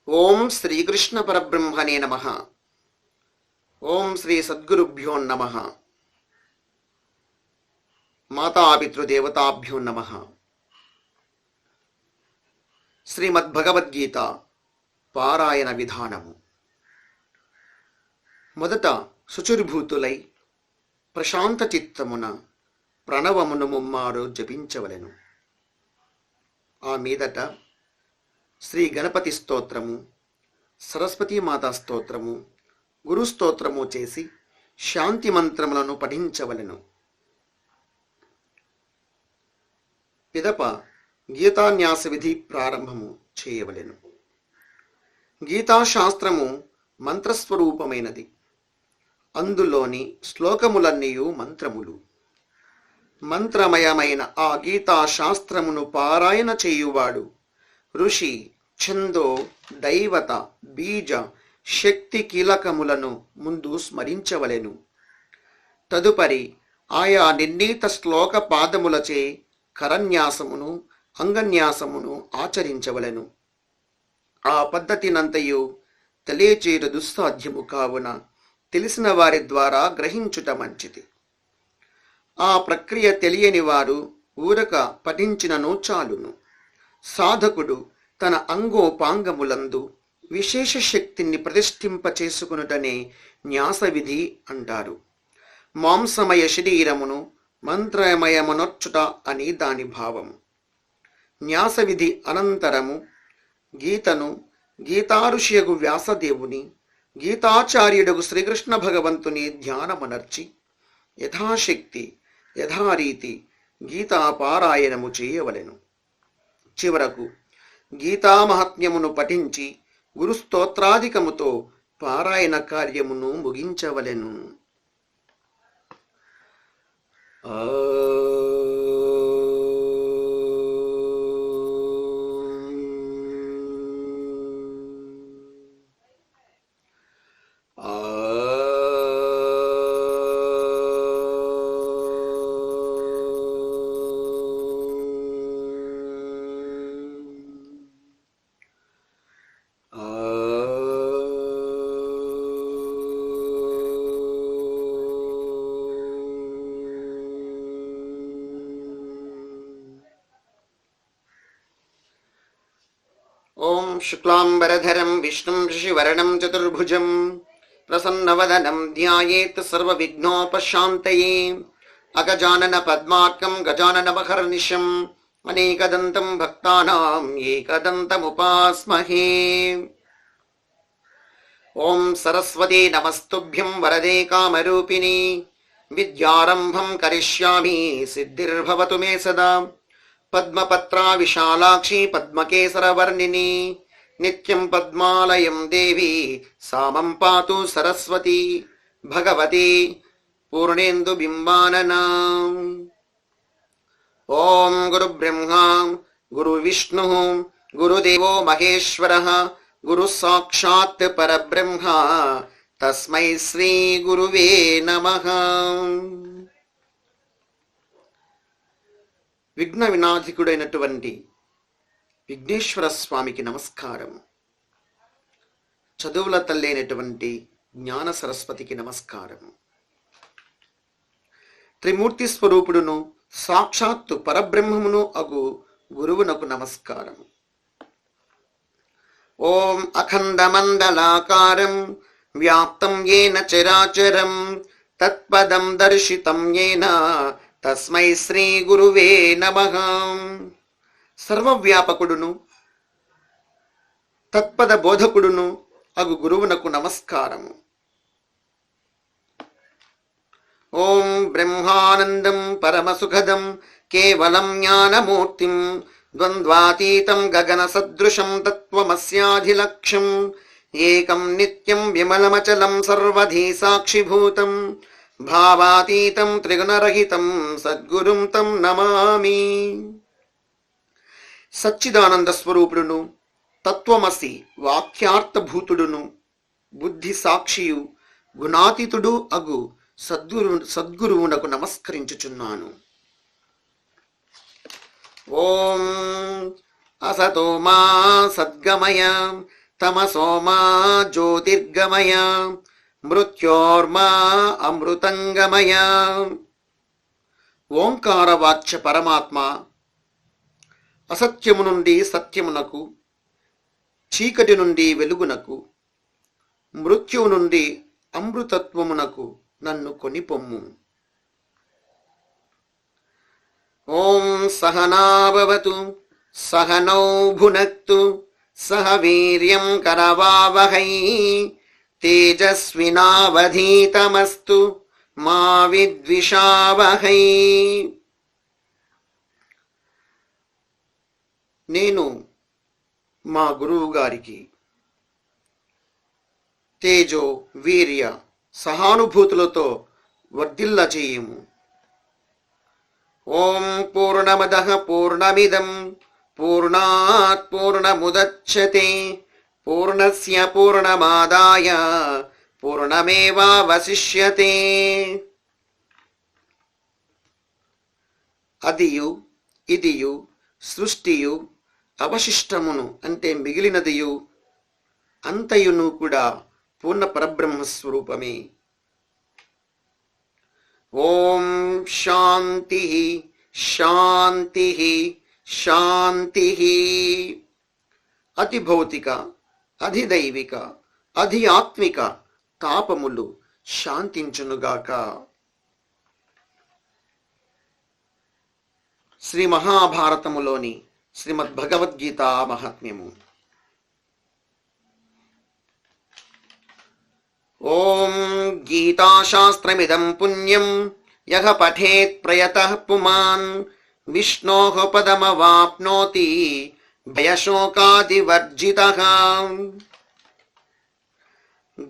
ఓం శ్రీకృష్ణ పరబ్రహ్మణే నమః. ఓం శ్రీ సద్గురుభ్యో నమః. మాతాపితృదేవతాభ్యో నమః. శ్రీమద్భగవద్గీత పారాయణ విధానము. మొదట శుచిర్భూతులై ప్రశాంత చిత్తమున ప్రణవమును ముమ్మారు జపించవలెను. ఆ మీదట శ్రీ గణపతి స్తోత్రము, సరస్వతీమాతా స్తోత్రము, గురు స్తోత్రము చేసి శాంతి మంత్రములను పఠించవలెను. పిదప గీతాన్యాస విధి ప్రారంభము చేయవలెను. గీతాశాస్త్రము మంత్రస్వరూపమైనది. అందులోని శ్లోకములన్నీయు మంత్రములు. మంత్రమయమైన ఆ గీతాశాస్త్రమును పారాయణ చేయువాడు ఋషి, ఛందో, దైవత, బీజ, శక్తి కీలకములను ముందు స్మరించవలెను. తదుపరి ఆయా నిర్ణీత శ్లోక పాదములచే కరన్యాసమును, అంగన్యాసమును ఆచరించవలెను. ఆ పద్ధతినంతయు తెలియచేయుట దుస్సాధ్యము కావున తెలిసిన వారి ద్వారా గ్రహించుట మంచిది. ఆ ప్రక్రియ తెలియని వారు ఊరక పఠించినను చాలును. సాధకుడు తన అంగోపాంగములందు విశేష శక్తిని ప్రతిష్ఠింపచేసుకునుటనే న్యాస విధి అంటారు. మాంసమయ శరీరమును మంత్రమయమునొచ్చుట అని దాని భావము. న్యాస విధి అనంతరము గీతను గీతాఋషియగు వ్యాసదేవుని, గీతాచార్యుడగు శ్రీకృష్ణ భగవంతుని ధ్యానమునర్చి యథాశక్తి యథారీతి గీతా పారాయణము చేయవలెను. చివరకు గీతామహాత్మ్యమును పఠించి గురుస్తోత్రాధికముతో పారాయణ కార్యమును ముగించవలెను. ఓం శుక్లాంబరధరం విష్ణుం శశివర్ణం చతుర్భుజం ప్రసన్నవదనం ధ్యాయేత్ సర్వవిఘ్నోపశాంతయే. అగజానన పద్మార్కం గజాననమహర్నిశం అనేకదంతం భక్తానాం ఏకదంతముపాస్మహే. ఓం సరస్వతీ నమస్తుభ్యం వరదే కామరూపిణి విద్యారంభం కరిష్యామి సిద్ధిర్భవతు మే సదా. పద్మపత్రా విశాలాక్షి పద్మకేసరవర్ణిని నిత్యం పద్మాలయం దేవి సామం పాతు సరస్వతి భగవతి పూర్ణేందు బింబాననా. ఓం గురు బ్రహ్మ గురు విష్ణు గురుదేవో మహేశ్వర గురు సాక్షాత్ పరబ్రహ్మ తస్మై శ్రీ గురువే నమః. విఘ్న వినాధికుడైనటువంటి విఘ్నేశ్వర స్వామికి నమస్కారం. చదువుల తల్లైనటువంటి జ్ఞాన సరస్వతికి నమస్కారం. త్రిమూర్తి స్వరూపుడును సాక్షాత్తు పరబ్రహ్మమును అగు గురువునకు నమస్కారం. ఓం అఖండమండలాకారం వ్యాప్తం ఏన చరాచరం తత్పదం దర్శితం ఏన తస్మై శ్రీ గురువే నమః. సర్వవ్యాపకుడును తత్పద బోధకుడును అగు గురువునకు నమస్కారము. ఓం బ్రహ్మానందం పరమసుఖదం కేవలం జ్ఞానమూర్తిం ద్వంద్వాతీతం గగన సదృశం తత్వమస్యాధిలక్ష్యం ఏకం నిత్యం విమలమచలం సర్వధీ సాక్షిభూతం భావాతీతం త్రిగుణరహితం సద్గురుం తం నమామి. సచ్చిదానంద స్వరూపుడును తత్వమసి వాక్యార్థభూతుడును బుద్ధి సాక్షియు గుణాతీతుడు అగు సద్గురువునకు నమస్కరించుచున్నాను. ఓం అసతో మా సద్గమయ తమసోమా జ్యోతిర్గమయ మృత్యోర్మా అమృతంగమయ. ఓంకార వాచ్య పరమాత్మ అసత్యము నుండి సత్యమునకు, చీకటి నుండి వెలుగునకు, మృత్యువు నుండి అమృతత్వమునకు నన్ను కొనిపొమ్ము. ఓం సహనాభవతు సహనౌ భునక్తు సహ వీర్యం కరవావహై తేజస్వినావధీతమస్తు మా విద్విషావహై. నేను మా గురువు గారికి తేజో వీర్య సహానుభూతులతో వర్ధిల్ల చేయుము. ఓం పూర్ణమదః పూర్ణమిదం పూర్ణాత్ పూర్ణముదచ్యతే పూర్ణస్య పూర్ణమాదాయ పూర్ణమేవావశిష్యతే. అదియు ఇదియు సృష్టియు అవశిష్టమును అంటే మిగిలినదియు అంతయును కూడా పూర్ణ పరబ్రహ్మస్వరూపమే. ఓం శాంతి శాంతి శాంతి. అతి భౌతిక, అధిదైవిక, అధి ఆత్మిక తాపములు శాంతించునుగాక. శ్రీ మహాభారతములోని శ్రీమద్ భగవద్గీత మహాత్మ్యము. ఓం గీతాశాస్త్రమిదం పుణ్యం యః పఠేత్ ప్రయతః పుమాన్ విష్ణోః పదమవాప్నోతి భయశోకాదివర్జితః.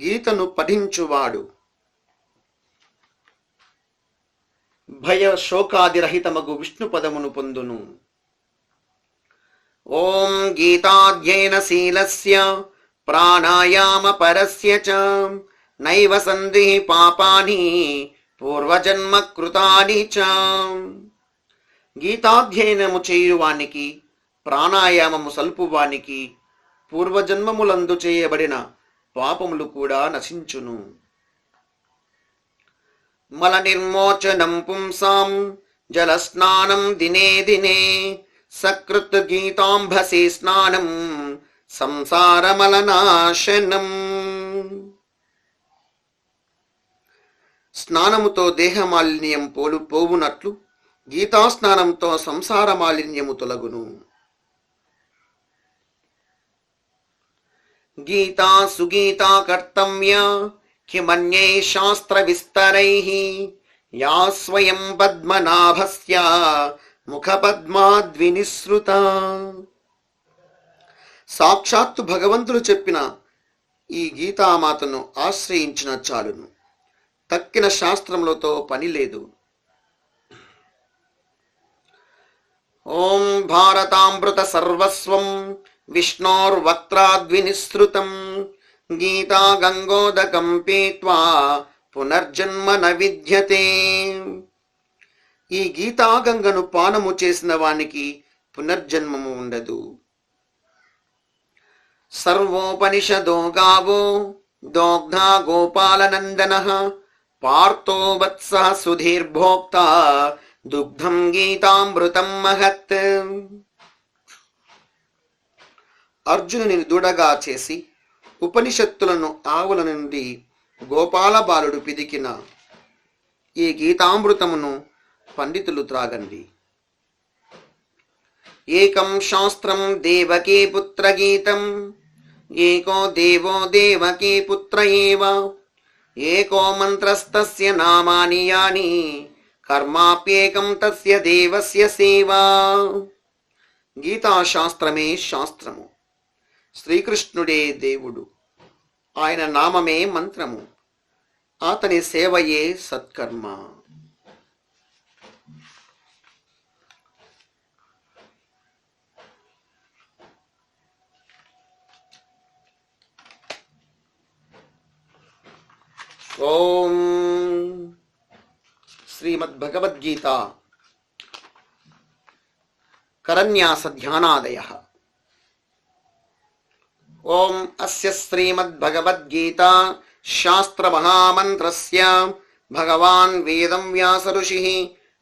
గీతను పఠించువాడు భయ శోకాదిరహితమగు విష్ణు పదమును పొందును. ఓం గీతాధ్యయన శీలస్య ప్రాణాయామ పరస్య చ నైవ సంధి పాపాని పూర్వజన్మ కృతాని చ. గీతాధ్యయనము చేయువానికి, ప్రాణాయామము సల్పువానికి పూర్వజన్మములందు చేయబడిన పాపములు కూడా నశించును. మల నిర్మోచనం పుంసాం జలస్నానం దినే దినే సకృత్ గీతాంభసి స్నానం సంసారమలనాశనం. స్నానముతో దేహ మాలిన్యం పోవునట్లు గీతా స్నానంతో సంసార మాలిన్యము తొలగును. గీతా సుగీతా కర్తవ్య కిమన్యై శాస్త్ర విస్తరైః యా స్వయం పద్మనాభస్య ముఖ పద్మాద్వినిసృత. సాక్షాత్తు భగవంతుడు చెప్పిన ఈ గీతామాతను ఆశ్రయించిన చాలును. తక్కిన శాస్త్రములతో పని లేదు. ఓం భారతామృత సర్వస్వం విష్ణోర్వక్త్రాద్వినిసృతం గీతా గంగోదకం పీత్వా పునర్జన్మ న విద్యతే. ఈ గీతాగంగను పానము చేసిన వానికి పునర్జన్మము ఉండదు. సర్వోపనిషదో గావో దోగ్ధా గోపాలనందనః పార్థో వత్సః సుధీర్భోక్తా దుగ్ధం గీతామృతం మహత్. అర్జునుని దూడగా చేసి ఉపనిషత్తులను ఆవుల నుండి గోపాల బాలుడు పిదికిన ఈ గీతామృతమును పండితులు త్రాగండి. ఏకం శాస్త్రం దేవకీ పుత్ర గీతం ఏకో దేవో దేవకీ పుత్ర ఏవ ఏకో మంత్రస్తస్య నామాని యాని కర్మాప్యేకం తస్య దేవస్య సేవా. గీతాశాస్త్రమే శాస్త్రము, శ్రీకృష్ణుడే దేవుడు, ఆయన నామమే మంత్రము, అతని సేవయే సత్కర్మ. ఓం శ్రీమద్భగవద్గీత కరన్యాస ధ్యానాదయః. ఓం అస్య శ్రీమద్భగవద్గీతా శాస్త్రమహామంత్రస్య భగవాన్ వేదం వ్యాస ఋషిః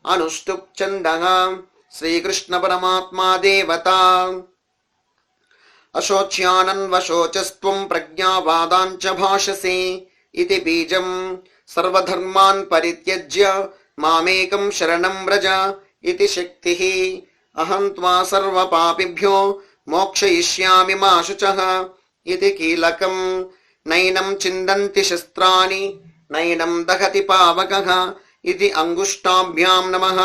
అనుష్టుప్ ఛందః శ్రీకృష్ణ పరమాత్మా దేవతా. అశోచ్యానన్వశోచస్త్వం ప్రజ్ఞావాదాంచ భాషసే ఇతి బీజం సర్వధర్మాన్ పరిత్యజ్య మామేకం శరణం వ్రజ ఇతి శక్తిః. అహం త్వా సర్వపాపిభ్యో మోక్షయిష్యామి మా శుచః ఇది కీలకం. నైనం చిందంతి శస్త్రాణి నైనం దహతి పావకః ఇది అంగుష్టాభ్యాం నమః.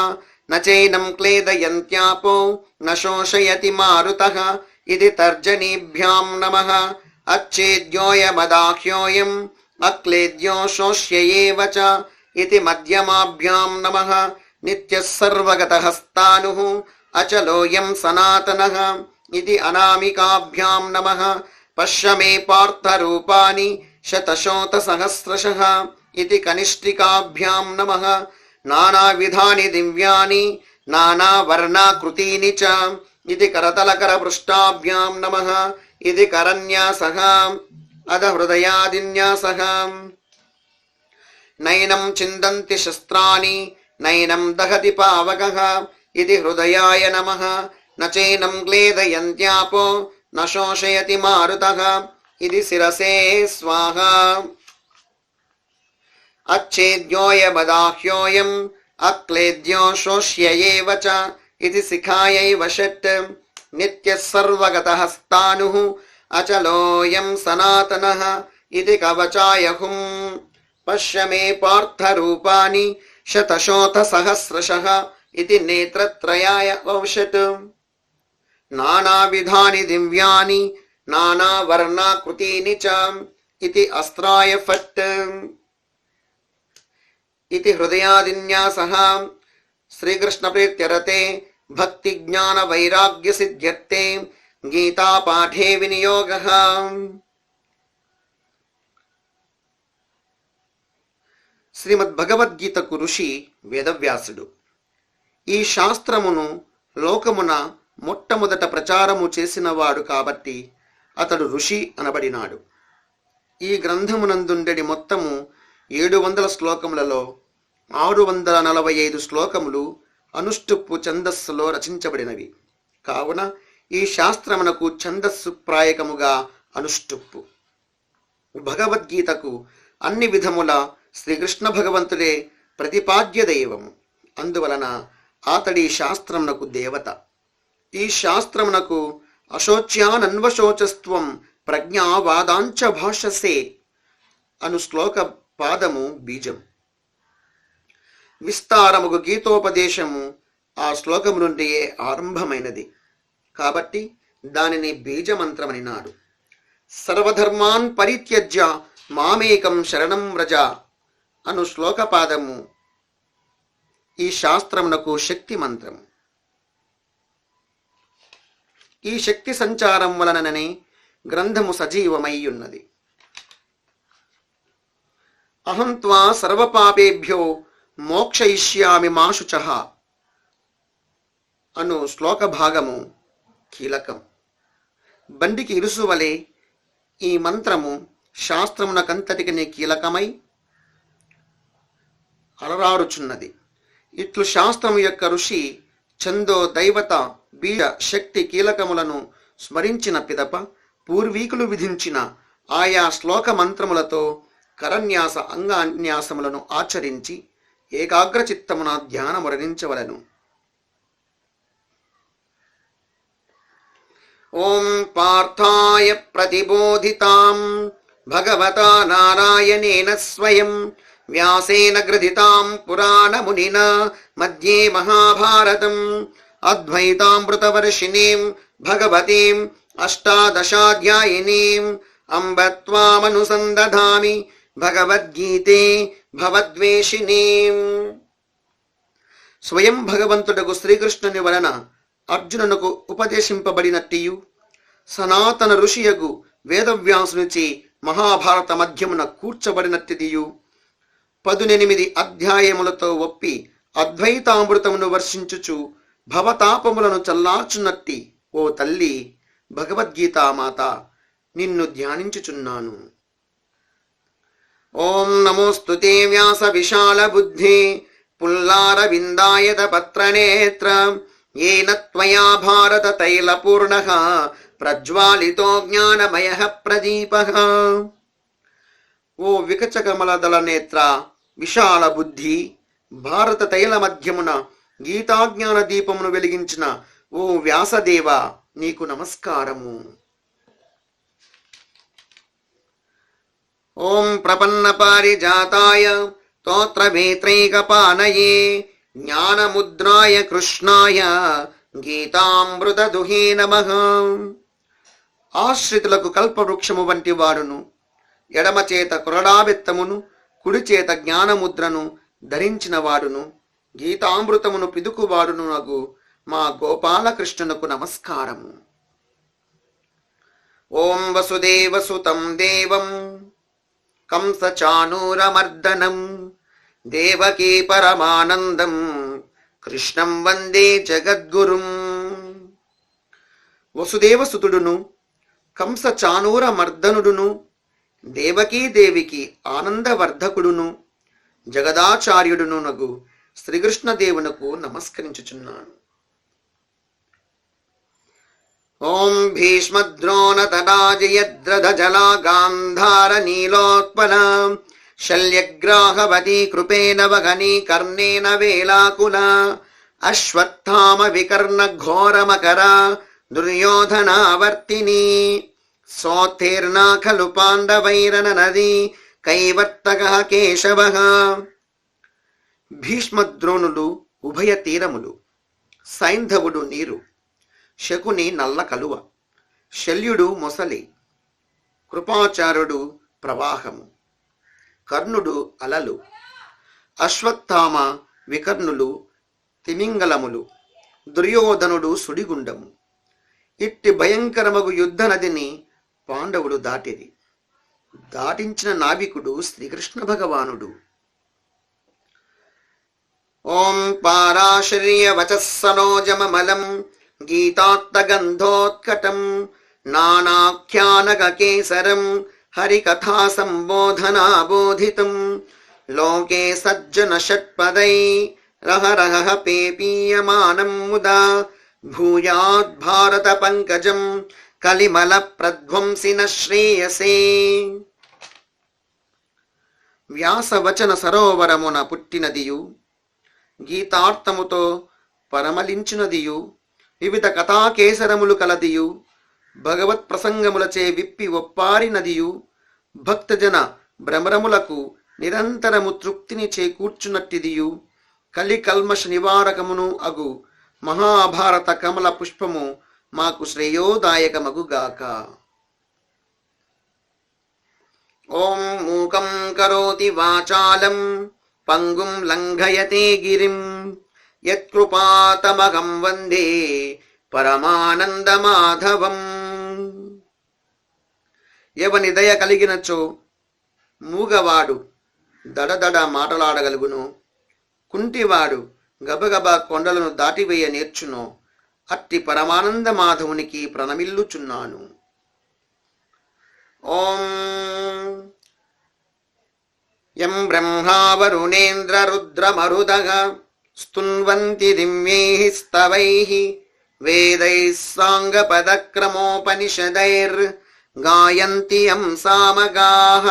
నచైనం క్లేదయంత్యాపో న శోషయతి మారుతః ఇది తర్జనీభ్యాం నమః. అచ్ఛేద్యోయమదాహ్యోయం అక్లేద్యో శోష్యయేవ చ ఇది మధ్యమాభ్యాం నమః. నిత్యః సర్వగతః స్థాణుః అచలోయం సనాతనః ఇది అనామికాభ్యాం నమః. పశ్య మే పార్థరూపాని శతశోతసహస్రశః ఇది కనిష్ఠికాభ్యాం నమః. నానావిధాని దివ్యాని నానావర్ణాకృతీని చ ఇది కరతలకరపృష్టాభ్యాం నమః. ఇది కరన్యాసః అధ హృదయాదిన్యాసః. నైనం చిందంతి శస్త్రాణి నైనం దహతి పావకః ఇది హృదయాయ నమః. నచైనం క్లేదయంత్యాపో న శోషయతి మారుతః ఇది శిరసే స్వాహా. అచ్ఛేద్యోయమదాహ్యోయం అక్లేద్యో శోష్యయేవ చ ఇది శిఖాయైవ షట్. నిత్యః సర్వగతః స్థాణుః అచలోయం సనాతనః ఇది కవచాయ హుం. పశ్య మే పార్థరూపాని శతశోతసహస్రశః ఇది నేత్రత్రయాయ ఔషట్. నానావిధాని దివ్యాని నానావర్ణాకృతీని చ ఇది అస్త్రాయ ఫట్. ఇది హృదయాదిన్యాసః. శ్రీకృష్ణ ప్రీత్యరతే భక్తి జ్ఞాన వైరాగ్య సిద్ధ్యర్థే గీతా పాఠే వినియోగః. శ్రీమద్భగవద్గీతకు ఋషి వేదవ్యాసుడు. ఈ శాస్త్రమును లోకమున మొట్టమొదట ప్రచారము చేసినవాడు కాబట్టి అతడు ఋషి అనబడినాడు. ఈ గ్రంథమునందుండెడి మొత్తము 700 శ్లోకములలో 645 శ్లోకములు అనుష్టుప్పు ఛందస్సులో రచించబడినవి. కావున ఈ శాస్త్రమునకు ఛందస్సు ప్రాయకముగా అనుష్టుప్పు. భగవద్గీతకు అన్ని విధముల శ్రీకృష్ణ భగవంతుడే ప్రతిపాద్య దైవము. అందువలన అతడి శాస్త్రమునకు దేవత. ఈ శాస్త్రమునకు అశోచ్యానన్వశోచస్త్వం ప్రజ్ఞావాదాంచ భాషసే అను శ్లోక పాదము బీజం. విస్తారముగు గీతోపదేశము ఆ శ్లోకము నుండియే ఆరంభమైనది కాబట్టి దానిని బీజమంత్రమని నాడు. సర్వధర్మాన్ పరిత్యజ్య మామేకం శరణం వ్రజ అను శ్లోకపాదము ఈ శాస్త్రమునకు శక్తి మంత్రము. ఈ శక్తి సంచారం వలననే గ్రంథము సజీవమయ్యున్నది. అహం త్వా సర్వపాపేభ్యో మోక్షయిష్యామి మా శుచః అను శ్లోక భాగము కీలకం. బండికి ఇరుసు వలె ఈ మంత్రము శాస్త్రమునకంతటికి కీలకమై అలరారుచున్నది. ఇట్లు శాస్త్రము యొక్క ఋషి ఛందో దైవత బీజ శక్తి కీలకములను స్మరించిన పిదప పూర్వీకులు విధించిన ఆయా శ్లోక మంత్రములతో కరన్యాస అంగాన్యాసములను ఆచరించి ఏకాగ్రచిత్తమున ధ్యానమురణించవలను. ఓం పార్థాయ ప్రతిబోధితాం భగవతా నారాయణేన స్వయం వ్యాసేన గ్రథితాం పురాణమునినా మధ్యే మహాభారతం అద్వైతామృతవర్షిణీం భగవతీం అష్టాదశాధ్యాయినీం అంబ త్వామనుసందధామి భగవద్గీతే భవద్వేషిణీం. స్వయం భగవంతుడకు శ్రీకృష్ణుని వలన అర్జునునకు ఉపదేశింపబడినట్టియు సనాతన ఋషియగు వేదవ్యాసునిచే మహాభారత మధ్యమున కూర్చబడినట్టిదియు 18 అధ్యాయములతో ఒప్పి అద్వైతామృతమును వర్షించుచు భవతాపములను చల్లార్చున్నట్టి ఓ తల్లి భగవద్గీతామాత నిన్ను ధ్యానించుచున్నాను. ఓం నమోస్తుతే వ్యాస విశాల బుద్ధి పుల్లార విందాయత పత్రనేత్ర ఏన త్వయా భారత తైలపూర్ణః ప్రజ్వాలితో జ్ఞానమయః ప్రదీపః. ఓ వికచకమలదల నేత్ర, విశాల బుద్ధి, భారత తైల మధ్యమున గీతాజ్ఞాన దీపమును వెలిగించిన ఓ వ్యాసదేవ, నీకు నమస్కారము. ఓం ప్రపన్న పారిజాతాయ స్తోత్రవేత్రైకపానయే జ్ఞానముద్రాయ కృష్ణాయ గీతామృతదుహే నమః. ఆశ్రితులకు కల్పవృక్షము వంటి వాడును, ఎడమ చేత కొరడాబెత్తమును కుడి చేత జ్ఞానముద్రను ధరించిన వాడును, గీతామృతమును పిదుకువాడును నగు మా గోపాలకృష్ణునకు నమస్కారము. ఓం వసుదేవసుతం దేవం కంసచానూరమర్దనం దేవకీ పరమానందం కృష్ణం వందే జగద్గురుం. వసుదేవసుతుడును కంసచానూరమర్దనుడును దేవకీదేవికి ఆనందవర్ధకుడును జగదాచార్యుడును నగు శ్రీకృష్ణదేవునకు నమస్కరించుచున్నాను. ఓం భీష్మద్రోణతడాజయద్రథజలా గాంధార నీలోత్పల శల్యగ్రాహవతి కృపేణ వగనీ కర్ణేన వేలాకుల అశ్వత్థామ వికర్ణ ఘోరమకర దుర్యోధనావర్తిని సోత్తీర్ణా ఖలు పాండవైరన నది కైవర్తకః కేశవః. భీష్మద్రోణులు ఉభయ తీరములు, సైంధవుడు నీరు, శకుని నల్ల కలువ, శల్యుడు మొసలి, కృపాచార్యుడు ప్రవాహము, కర్ణుడు అలలు, అశ్వత్థామ వికర్ణులు తిమింగలములు, దుర్యోధనుడు సుడిగుండము. ఇట్టి భయంకరమగు యుద్ధ నదిని పాండవుడు దాటిది. దాటించిన నావికుడు శ్రీకృష్ణ భగవానుడు. ఓం పారాశర్యవచః సనోజమమలం గీతాత్తగంధోత్కటం నానాఖ్యానగకేసరం హరికథా సంబోధనాబోధితం లోకే సజ్జన షట్పదై రహరహ పేపీయమానం ముదా భూయాద్ భారత పంకజం కలిమల ప్రధ్వంసిన శ్రేయసే. వ్యాసవచన సరోవరమున పుట్టినదియు గీతార్థముతో పరమలించినదియు వివిధ కథాకేసరములు కలదియు భగవత్ ప్రసంగములచే విప్పి ఒప్పారినదియు భక్తజన భ్రమరములకు నిరంతరము తృప్తిని చేకూర్చునట్టిదియు కలి కల్మష నివారకమును అగు మహాభారత కమల పుష్పము మాకు శ్రేయోదాయకమగుగాక. ఓం మూకం కరోతి వాచాలం పంగుం లంఘయతే గిరిం యత్కృపాతమహం వందే పరమానందమాధవం. ఎవని దయ కలిగినచో మూగవాడు దడదడ మాటలాడగలుగును, కుంటివాడు గబగబా కొండలను దాటివేయ నేర్చునో అట్టి పరమానంద మాధవునికి ప్రణమిల్లుచున్నాను. ఓం యం బ్రహ్మా వరుణేంద్ర రుద్రమరుదః స్తున్వంతి దివ్యైః స్తవైః వేదైః సాంగపదక్రమోపనిషదైర్ గాయంతి యం సామగాః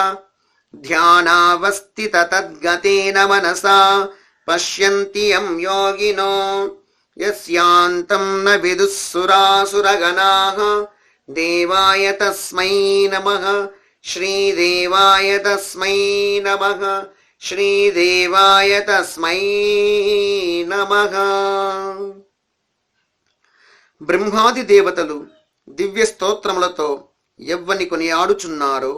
ధ్యానావస్థిత తద్గతేన మనసా పశ్యంతి యం యోగినో యస్యాంతం న విదుఃసురాసురగణాః దేవాయ తస్మై నమః శ్రీదేవాయ తస్మై నమః శ్రీదేవాయ తస్మై నమః. బ్రహ్మాది దేవతలు దివ్య స్తోత్రములతో ఎవ్వని కొనియాడుచున్నారో,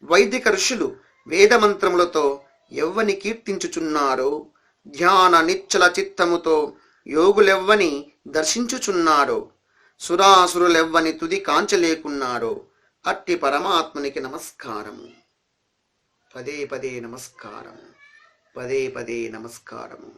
వైదిక ఋషులు వేదమంత్రములతో ఎవ్వని కీర్తించుచున్నారో, ధ్యాన నిశ్చల చిత్తముతో యోగులెవ్వని దర్శించుచున్నారో, సురాసురులెవ్వని తుది కాంచలేకున్నారో అట్టి పరమాత్మునికి నమస్కారము. పదే పదే నమస్కారము, పదే పదే నమస్కారము.